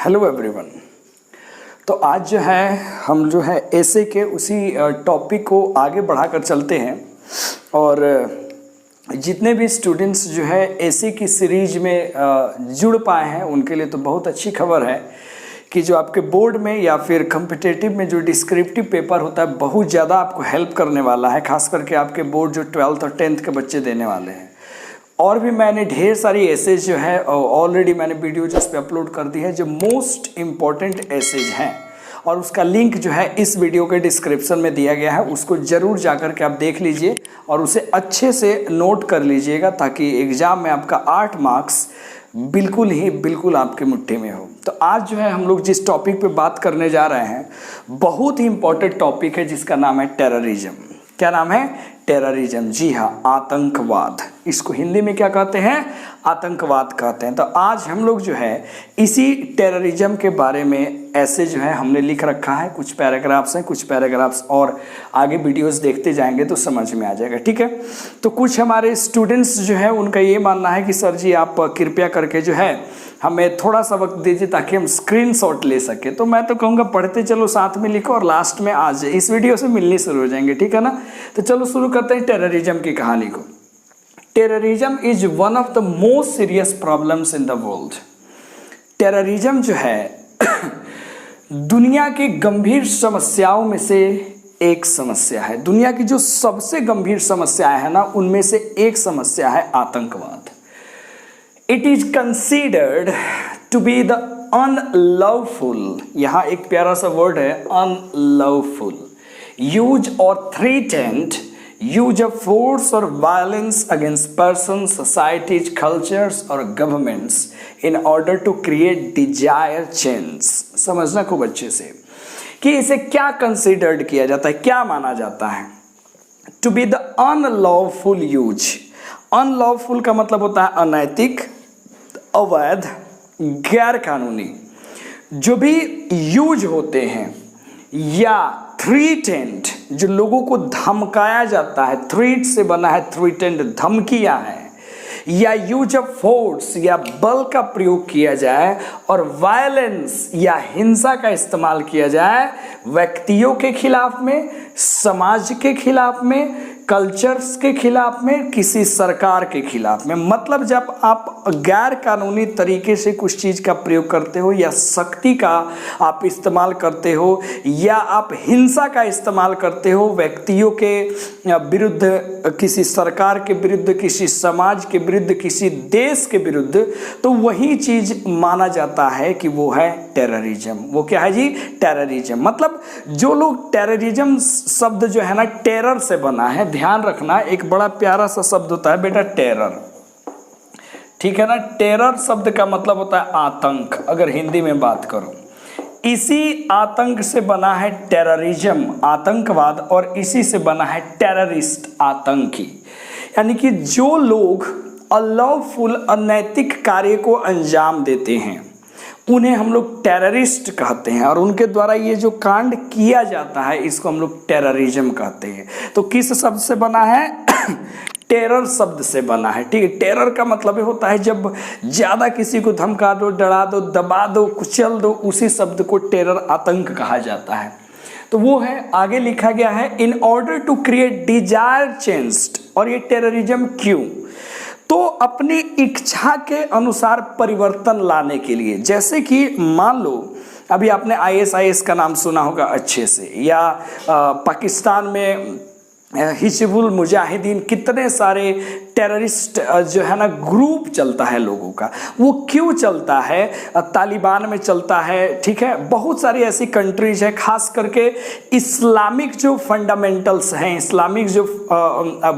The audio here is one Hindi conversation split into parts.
Hello everyone. तो आज जो है हम जो है एसे के उसी टॉपिक को आगे बढ़ाकर चलते हैं और जितने भी स्टूडेंट्स जो है एसे की सीरीज में जुड़ पाए हैं उनके लिए तो बहुत अच्छी खबर है कि जो आपके बोर्ड में या फिर कॉम्पिटिटिव में जो डिस्क्रिप्टिव पेपर होता है बहुत ज़्यादा आपको हेल्प करने वाला है, खास करके आपके बोर्ड जो 12th और 10th के बच्चे देने वाले हैं। और भी मैंने ढेर सारी एसेज जो है ऑलरेडी मैंने वीडियो जिस पे अपलोड कर दी है जो मोस्ट इम्पॉर्टेंट एसेज हैं और उसका लिंक जो है इस वीडियो के डिस्क्रिप्शन में दिया गया है, उसको ज़रूर जाकर के आप देख लीजिए और उसे अच्छे से नोट कर लीजिएगा ताकि एग्ज़ाम में आपका 8 मार्क्स बिल्कुल आपके मुट्ठी में हो। तो आज जो है हम लोग जिस टॉपिक पे बात करने जा रहे हैं बहुत ही इम्पॉर्टेंट टॉपिक है जिसका नाम है टेररिज्म। क्या नाम है? टेररिज्म। जी हाँ, आतंकवाद। इसको हिंदी में क्या कहते हैं? आतंकवाद कहते हैं। तो आज हम लोग जो है इसी टेररिज्म के बारे में ऐसे जो है हमने लिख रखा है, कुछ पैराग्राफ्स हैं, कुछ पैराग्राफ्स और आगे वीडियोस देखते जाएंगे तो समझ में आ जाएगा। ठीक है, तो कुछ हमारे स्टूडेंट्स जो है उनका ये मानना है कि सर जी आप कृपया करके जो है हमें थोड़ा सा वक्त दीजिए ताकि हम स्क्रीनशॉट ले सके। तो मैं तो कहूँगा पढ़ते चलो, साथ में लिखो और लास्ट में आ जाए इस वीडियो से मिलनी शुरू हो जाएंगे। ठीक है ना? तो चलो शुरू करते हैं टेररिज्म की कहानी को। Terrorism is one of the most serious problems in the world. Terrorism जो है दुनिया की गंभीर समस्याओं में से एक समस्या है। दुनिया की जो सबसे गंभीर समस्याएं है ना उनमें से एक समस्या है आतंकवाद। It is considered to be the unlawful, यहाँ एक प्यारा सा वर्ड है अनलवफुल, यूज और threatened use of force or violence against persons, societies, cultures or governments in order to create desired change। समझना खूब अच्छे से कि इसे क्या कंसिडर्ड किया जाता है, क्या माना जाता है। To be the unlawful use। Unlawful का मतलब होता है अनैतिक, अवैध, गैर कानूनी। जो भी यूज होते हैं या थ्रेटेंड, जो लोगों को धमकाया जाता है, थ्रेट से बना है थ्रेटेंड, धमकियां हैं, या यूज ऑफ फोर्स या बल का प्रयोग किया जाए और वायलेंस या हिंसा का इस्तेमाल किया जाए व्यक्तियों के खिलाफ में, समाज के खिलाफ में, कल्चर्स के खिलाफ में, किसी सरकार के खिलाफ में। मतलब जब आप गैर कानूनी तरीके से कुछ चीज़ का प्रयोग करते हो या शक्ति का आप इस्तेमाल करते हो या आप हिंसा का इस्तेमाल करते हो व्यक्तियों के विरुद्ध, किसी सरकार के विरुद्ध, किसी समाज के विरुद्ध, किसी देश के विरुद्ध, तो वही चीज़ माना जाता है कि वो है टेररिज्म। वो क्या है जी? टेररिज्म। मतलब जो लोग, टेररिज्म शब्द जो है ना टेरर से बना है, ध्यान रखना, एक बड़ा प्यारा सा शब्द होता है बेटा टेरर। ठीक है ना? टेरर शब्द का मतलब होता है आतंक, अगर हिंदी में बात करो। इसी आतंक से बना है टेररिज्म, आतंकवाद, और इसी से बना है टेररिस्ट, आतंकी। यानी कि जो लोग अनलॉफुल, अनैतिक कार्य को अंजाम देते हैं उन्हें हम लोग टेररिस्ट कहते हैं और उनके द्वारा ये जो कांड किया जाता है इसको हम लोग टेररिज्म कहते हैं। तो किस शब्द से बना है? टेरर शब्द से बना है। ठीक है, टेरर का मतलब ये होता है जब ज़्यादा किसी को धमका दो, डरा दो, दबा दो, कुचल दो, उसी शब्द को टेरर, आतंक कहा जाता है। तो वो है, आगे लिखा गया है in order to create desire change. और ये टेररिज्म क्यों? तो अपनी इच्छा के अनुसार परिवर्तन लाने के लिए। जैसे कि मान लो अभी आपने ISIS का नाम सुना होगा अच्छे से, या पाकिस्तान में हिजबुल मुजाहिदीन, कितने सारे टेररिस्ट जो है ना ग्रुप चलता है लोगों का। वो क्यों चलता है? तालिबान में चलता है, ठीक है, बहुत सारी ऐसी कंट्रीज है, खास करके इस्लामिक जो फंडामेंटल्स हैं, इस्लामिक जो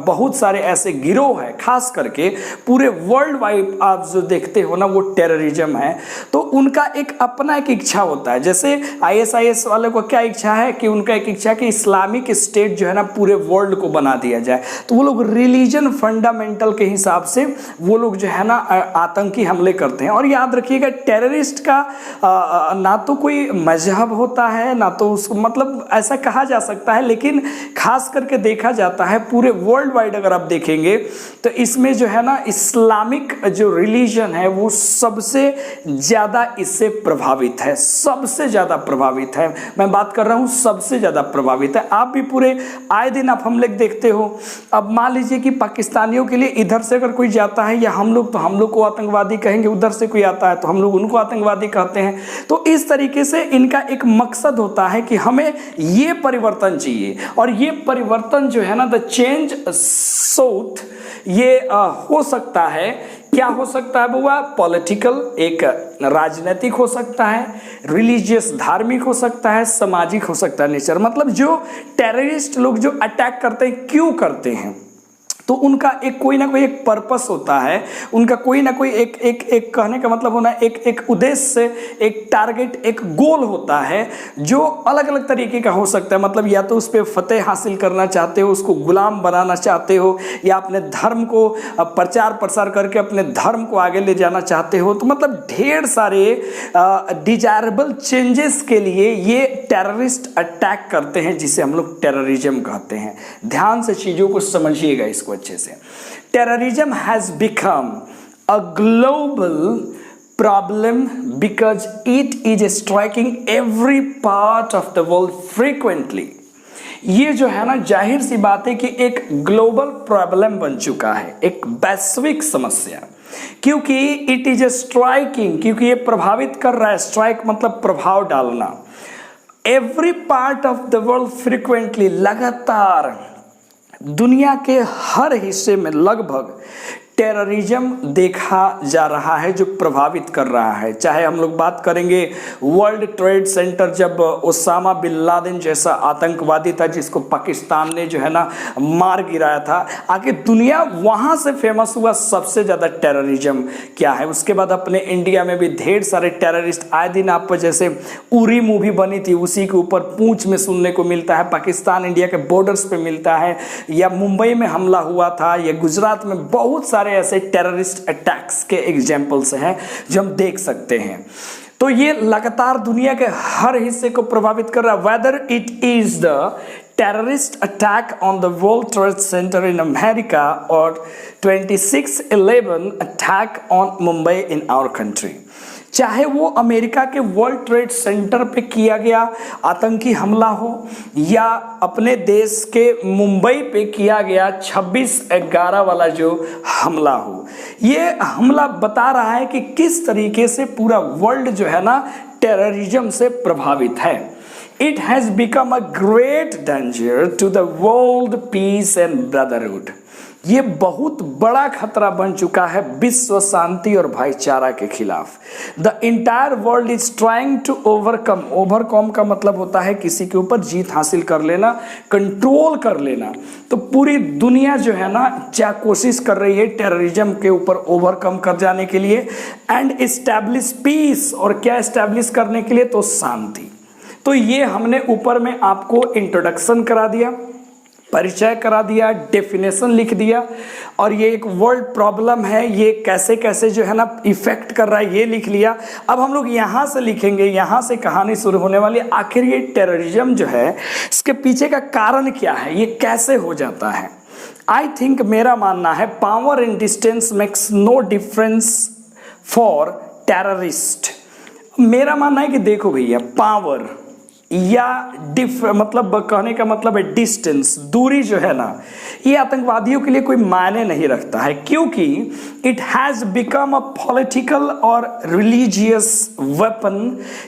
बहुत सारे ऐसे गिरोह है, खास करके पूरे वर्ल्ड वाइड आप जो देखते हो ना वो टेररिज्म है। तो उनका एक अपना एक इच्छा होता है। जैसे ISIS वाले को क्या इच्छा है कि उनका एक इच्छा है कि इस्लामिक स्टेट जो है ना पूरे वर्ल्ड को बना दिया जाए। तो वो लोग रिलीजन फंडामेंटल फंडामेंटल के हिसाब से वो लोग जो है ना आतंकी हमले करते हैं। और याद रखिएगा, टेररिस्ट का ना तो कोई मजहब होता है, ना तो उसको मतलब ऐसा कहा जा सकता है, लेकिन खास करके देखा जाता है पूरे वर्ल्ड वाइड अगर आप देखेंगे तो इसमें जो है ना इस्लामिक जो रिलीजन है वो सबसे ज़्यादा इससे प्रभावित है, सबसे ज़्यादा प्रभावित है। मैं बात कर रहा हूँ सबसे ज़्यादा प्रभावित है। आप भी पूरे आए दिन आप हम लोग देखते हो। अब मान लीजिए कि पाकिस्तानियों के लिए इधर से अगर कोई जाता है या हम लोग तो हम लोग को आतंकवादी कहेंगे, उधर से कोई आता है तो हम लोग उनको आतंकवादी कहते हैं। तो इस तरीके से इनका एक मकसद होता है कि हमें ये परिवर्तन चाहिए, और ये परिवर्तन जो है ना द चेंज साउथ, ये हो सकता है, क्या हो सकता है बुआ, पॉलिटिकल, एक राजनीतिक हो सकता है, रिलीजियस धार्मिक हो सकता है, सामाजिक हो सकता है नेचर। मतलब जो टेररिस्ट लोग जो अटैक करते हैं क्यों करते हैं, तो उनका एक कोई ना कोई एक पर्पस होता है, उनका कोई ना कोई एक कहने का मतलब होना एक उद्देश्य, एक टारगेट, एक गोल होता है जो अलग अलग तरीके का हो सकता है। मतलब या तो उस पर फतेह हासिल करना चाहते हो, उसको गुलाम बनाना चाहते हो, या अपने धर्म को प्रचार प्रसार करके अपने धर्म को आगे ले जाना चाहते हो। तो मतलब ढेर सारे डिजायरेबल चेंजेस के लिए ये टेररिस्ट अटैक करते हैं, जिसे हम लोग टेररिज्म कहते हैं। ध्यान से चीज़ों को समझिएगा इसको अच्छे से। Terrorism has become a global problem because it is striking every part of the world frequently. ये जो है ना जाहिर सी बात है कि एक ग्लोबल प्रॉब्लम बन चुका है, एक वैश्विक समस्या, क्योंकि इट इज स्ट्राइकिंग, क्योंकि ये प्रभावित कर रहा है। स्ट्राइक मतलब प्रभाव डालना। Every part of the world frequently, लगातार दुनिया के हर हिस्से में लगभग टेररिज्म देखा जा रहा है जो प्रभावित कर रहा है। चाहे हम लोग बात करेंगे वर्ल्ड ट्रेड सेंटर, जब ओसामा बिन लादेन जैसा आतंकवादी था जिसको पाकिस्तान ने जो है ना मार गिराया था, आगे दुनिया वहाँ से फेमस हुआ सबसे ज़्यादा टेररिज्म क्या है। उसके बाद अपने इंडिया में भी ढेर सारे टेररिस्ट आए दिन आप जैसे उरी मूवी बनी थी उसी के ऊपर पूंछ में सुनने को मिलता है, पाकिस्तान इंडिया के बॉर्डर्स पे मिलता है, या मुंबई में हमला हुआ था, या गुजरात में बहुत सारे ऐसे टेररिस्ट अटैक्स के एग्जाम्पल्स हैं जो हम देख सकते हैं। तो ये लगातार दुनिया के हर हिस्से को प्रभावित कर रहा है। Whether it is the terrorist attack on the World Trade Center in America or 26/11 attack on Mumbai in our country, चाहे वो अमेरिका के वर्ल्ड ट्रेड सेंटर पे किया गया आतंकी हमला हो या अपने देश के मुंबई पे किया गया 26/11 वाला जो हमला हो, ये हमला बता रहा है कि किस तरीके से पूरा वर्ल्ड जो है ना टेररिज्म से प्रभावित है। It has become a great danger to the world peace and brotherhood. ये बहुत बड़ा खतरा बन चुका है विश्व शांति और भाईचारा के खिलाफ। The entire world is trying to overcome. Overcome का मतलब होता है किसी के ऊपर जीत हासिल कर लेना, कंट्रोल कर लेना। तो पूरी दुनिया जो है ना क्या कोशिश कर रही है टेररिज्म के ऊपर ओवरकम कर जाने के लिए एंड एस्टैब्लिश पीस। और क्या एस्टैब्लिश करने के लिए, तो शांति। तो ये हमने ऊपर में आपको इंट्रोडक्शन करा दिया, परिचय करा दिया, डेफिनेशन लिख दिया, और ये एक वर्ल्ड प्रॉब्लम है, ये कैसे कैसे जो है ना इफेक्ट कर रहा है ये लिख लिया। अब हम लोग यहाँ से लिखेंगे, यहाँ से कहानी शुरू होने वाली है। आखिर ये टेररिज्म जो है इसके पीछे का कारण क्या है, ये कैसे हो जाता है। आई थिंक मेरा मानना है power and distance makes no difference for terrorist. मेरा मानना है कि देखो भैया, पावर या मतलब कहने का मतलब है डिस्टेंस, दूरी जो है ना, ये आतंकवादियों के लिए कोई मायने नहीं रखता है, क्योंकि it has become a political और रिलीजियस वेपन।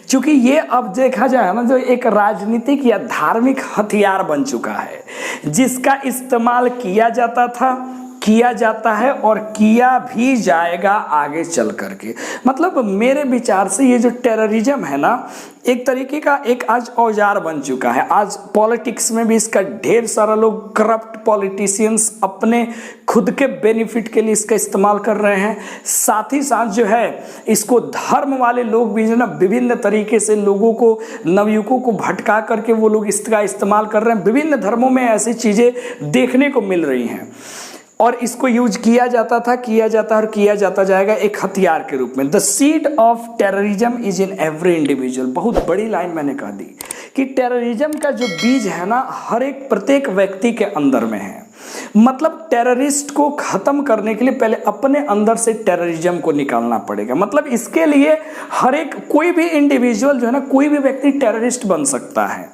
क्योंकि ये अब देखा जाए ना जो एक राजनीतिक या धार्मिक हथियार बन चुका है जिसका इस्तेमाल किया जाता था, किया जाता है और किया भी जाएगा आगे चल करके। मतलब मेरे विचार से ये जो टेररिज्म है ना एक तरीके का एक आज औजार बन चुका है। आज पॉलिटिक्स में भी इसका ढेर सारा लोग, करप्ट पॉलिटिशियंस अपने खुद के बेनिफिट के लिए इसका इस्तेमाल कर रहे हैं। साथ ही साथ जो है इसको धर्म वाले लोग भी जो ना विभिन्न तरीके से लोगों को, नवयुवकों को भटका करके वो लोग इसका इस्तेमाल कर रहे हैं। विभिन्न धर्मों में ऐसी चीज़ें देखने को मिल रही हैं। और इसको यूज किया जाता था, किया जाता और किया जाता जाएगा एक हथियार के रूप में। The seed of terrorism is in every individual. बहुत बड़ी लाइन मैंने कह दी कि टेररिज्म का जो बीज है ना, हर एक प्रत्येक व्यक्ति के अंदर में है। मतलब टेररिस्ट को खत्म करने के लिए पहले अपने अंदर से टेररिज्म को निकालना पड़ेगा। मतलब इसके लिए हर एक कोई भी इंडिविजुअल जो है ना, कोई भी व्यक्ति टेररिस्ट बन सकता है।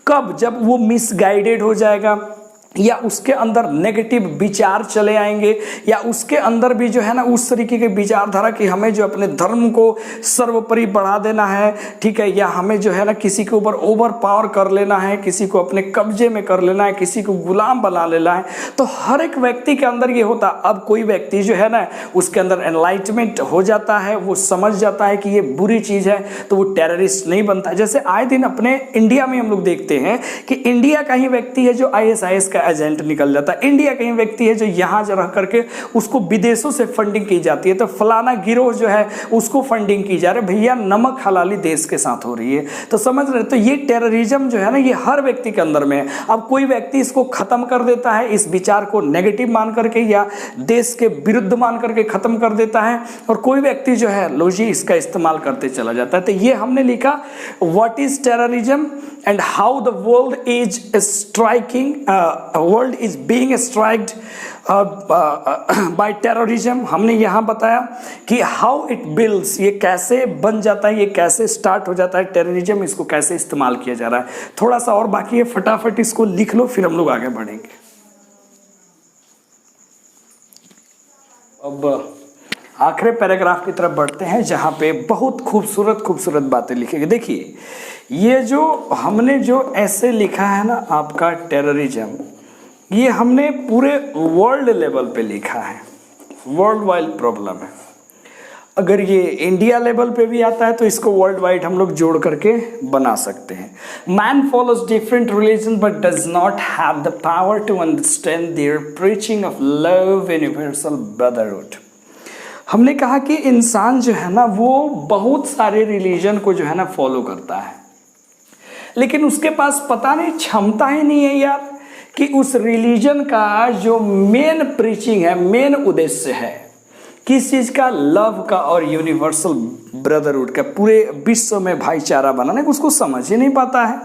कब? जब वो मिसगाइडेड हो जाएगा, या उसके अंदर नेगेटिव विचार चले आएंगे, या उसके अंदर भी जो है ना उस तरीके के विचारधारा कि हमें जो अपने धर्म को सर्वोपरि बढ़ा देना है, ठीक है, या हमें जो है ना किसी के ऊपर ओवर पावर कर लेना है, किसी को अपने कब्जे में कर लेना है, किसी को गुलाम बना लेना है। तो हर एक व्यक्ति के अंदर ये होता। अब कोई व्यक्ति जो है ना उसके अंदर एनलाइटमेंट हो जाता है, वो समझ जाता है कि ये बुरी चीज़ है, तो वो टेररिस्ट नहीं बनता। जैसे आए दिन अपने इंडिया में हम लोग देखते हैं कि इंडिया का ही व्यक्ति है जो ISIS का एजेंट निकल जाता है, इंडिया का ही व्यक्ति है जो यहाँ रह करके उसको विदेशों से फंडिंग की जाती है। तो फलाना गिरोह जो है उसको फंडिंग की जा रही है। भैया नमक हलाली देश के साथ हो रही है, तो समझ रहे। तो ये टेररिज्म जो है ना, ये हर व्यक्ति के अंदर में है। अब कोई व्यक्ति इसको खत्म कर देता है, इस विचार को नेगेटिव मान करके या देश के विरुद्ध मान करके खत्म कर देता है, और कोई व्यक्ति जो है लो जी इसका इस्तेमाल करते चला जाता है। तो ये हमने लिखा what is terrorism and how the world is striking, world is being striked by terrorism. हमने यहाँ बताया कि हाउ इट बिल्ड्स, ये कैसे बन जाता है, ये कैसे स्टार्ट हो जाता है टेररिज्म, इसको कैसे इस्तेमाल किया जा रहा है। थोड़ा सा और बाकी है, फटाफट इसको लिख लो फिर हम लोग आगे बढ़ेंगे। अब आखिरी पैराग्राफ की तरफ बढ़ते हैं जहाँ पे बहुत खूबसूरत खूबसूरत बातें लिखी गई। देखिए ये जो हमने जो ऐसे लिखा है ना आपका टेररिज्म, ये हमने पूरे वर्ल्ड लेवल पे लिखा है, वर्ल्ड वाइड प्रॉब्लम है। अगर ये इंडिया लेवल पे भी आता है तो इसको वर्ल्ड वाइड हम लोग जोड़ करके बना सकते हैं। Man follows different religion but does not have the power to understand their preaching of love universal brotherhood. हमने कहा कि इंसान जो है ना वो बहुत सारे रिलीजन को जो है ना फॉलो करता है, लेकिन उसके पास पता नहीं क्षमता ही नहीं है यार कि उस रिलीजन का जो मेन प्रीचिंग है, मेन उद्देश्य है किस चीज का, लव का और यूनिवर्सल ब्रदरहुड का, पूरे विश्व में भाईचारा बनाने, उसको समझ ही नहीं पाता है।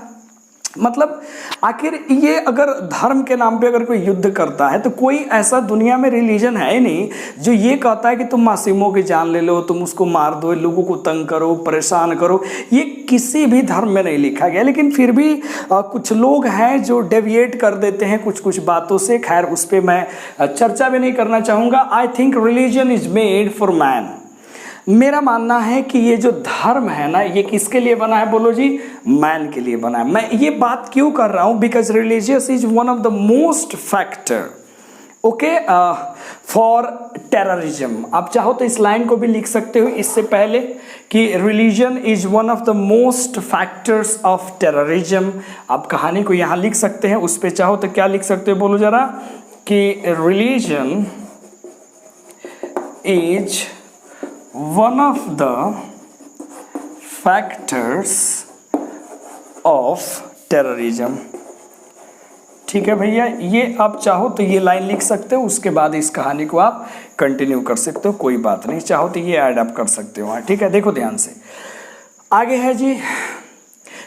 मतलब आखिर ये अगर धर्म के नाम पे अगर कोई युद्ध करता है तो कोई ऐसा दुनिया में रिलीजन है ही नहीं जो ये कहता है कि तुम मासूमों की जान ले लो, तुम उसको मार दो, लोगों को तंग करो, परेशान करो। ये किसी भी धर्म में नहीं लिखा गया, लेकिन फिर भी कुछ लोग हैं जो डेविएट कर देते हैं कुछ कुछ बातों से। खैर उस पर मैं चर्चा भी नहीं करना चाहूँगा। I think religion is made for man. मेरा मानना है कि ये जो धर्म है ना ये किसके लिए बना है, बोलो जी, मैन के लिए बना है। मैं ये बात क्यों कर रहा हूँ, because religious is one of the most factor okay for terrorism. आप चाहो तो इस लाइन को भी लिख सकते हो इससे पहले कि religion is one of the most factors of terrorism. आप कहानी को यहाँ लिख सकते हैं, उस पर चाहो तो क्या लिख सकते हो, बोलो जरा, कि religion is one of the factors of terrorism। ठीक है भैया, ये आप चाहो तो ये लाइन लिख सकते हो, उसके बाद इस कहानी को आप कंटिन्यू कर सकते हो, कोई बात नहीं। चाहो तो ये ऐड अप कर सकते हो। ठीक है, देखो ध्यान से आगे है जी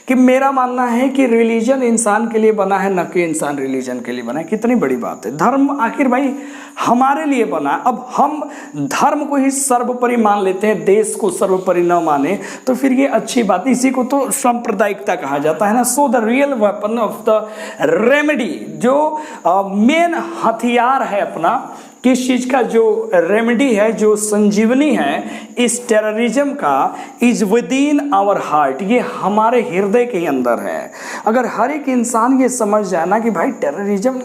कि मेरा मानना है कि रिलीजन इंसान के लिए बना है, न कि इंसान रिलीजन के लिए बना है। कितनी बड़ी बात है। धर्म आखिर भाई हमारे लिए बना है। अब हम धर्म को ही सर्वोपरि मान लेते हैं, देश को सर्वोपरि न माने तो फिर ये अच्छी बात। इसी को तो सांप्रदायिकता कहा जाता है ना। So the real weapon of the remedy, जो मेन हथियार है अपना, किस चीज का जो रेमेडी है, जो संजीवनी है इस टेररिज्म का, is within our heart, ये हमारे हृदय के अंदर है। अगर हर एक इंसान ये समझ जाए ना कि भाई टेररिज्म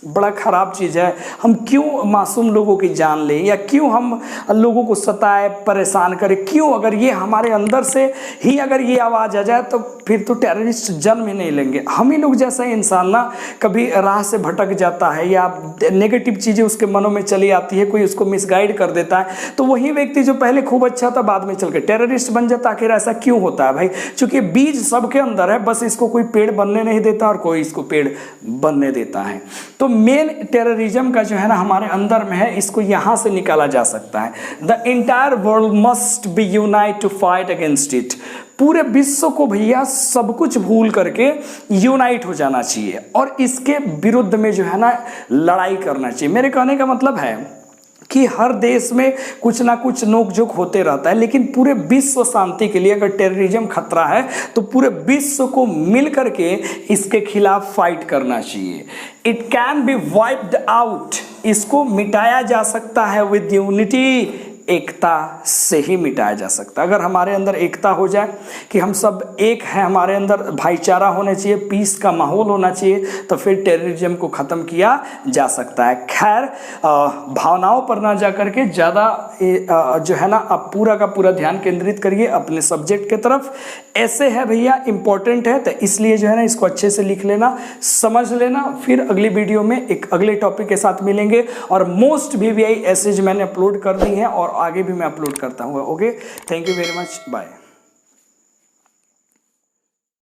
बड़ा ख़राब चीज़ है, हम क्यों मासूम लोगों की जान लें, या क्यों हम लोगों को सताए परेशान करें, क्यों, अगर ये हमारे अंदर से ही अगर ये आवाज़ आ जाए तो फिर तो टेररिस्ट जन्म ही नहीं लेंगे। हम ही लोग जैसा इंसान ना कभी राह से भटक जाता है या नेगेटिव चीज़ें उसके मनों में चली आती है, कोई उसको मिसगाइड कर देता है, तो वही व्यक्ति जो पहले खूब अच्छा था बाद में चल के टेररिस्ट बन जाता। आखिर ऐसा क्यों होता है भाई? चूँकि बीज सबके अंदर है, बस इसको कोई पेड़ बनने नहीं देता और कोई इसको पेड़ बनने देता है। तो मेन टेररिज्म का जो है ना हमारे अंदर में है, इसको यहाँ से निकाला जा सकता है। The entire world must be unite to fight against it. पूरे विश्व को भैया सब कुछ भूल करके यूनाइट हो जाना चाहिए और इसके विरुद्ध में जो है ना लड़ाई करना चाहिए। मेरे कहने का मतलब है कि हर देश में कुछ ना कुछ नोकझोंक होते रहता है, लेकिन पूरे विश्व शांति के लिए अगर टेररिज्म खतरा है तो पूरे विश्व को मिल करके इसके खिलाफ फाइट करना चाहिए। It can be wiped out, इसको मिटाया जा सकता है विद यूनिटी, एकता से ही मिटाया जा सकता है। अगर हमारे अंदर एकता हो जाए कि हम सब एक हैं, हमारे अंदर भाईचारा होना चाहिए, पीस का माहौल होना चाहिए, तो फिर टेररिज्म को ख़त्म किया जा सकता है। खैर भावनाओं पर ना जा करके ज़्यादा जो है ना आप पूरा का पूरा ध्यान केंद्रित करिए अपने सब्जेक्ट के तरफ। ऐसे है भैया इम्पोर्टेंट है, तो इसलिए जो है ना इसको अच्छे से लिख लेना, समझ लेना। फिर अगली वीडियो में एक अगले टॉपिक के साथ मिलेंगे और मोस्ट VVI एसेज मैंने अपलोड कर दी है और आगे भी मैं अपलोड करता हूँ। Okay, thank you very much, bye.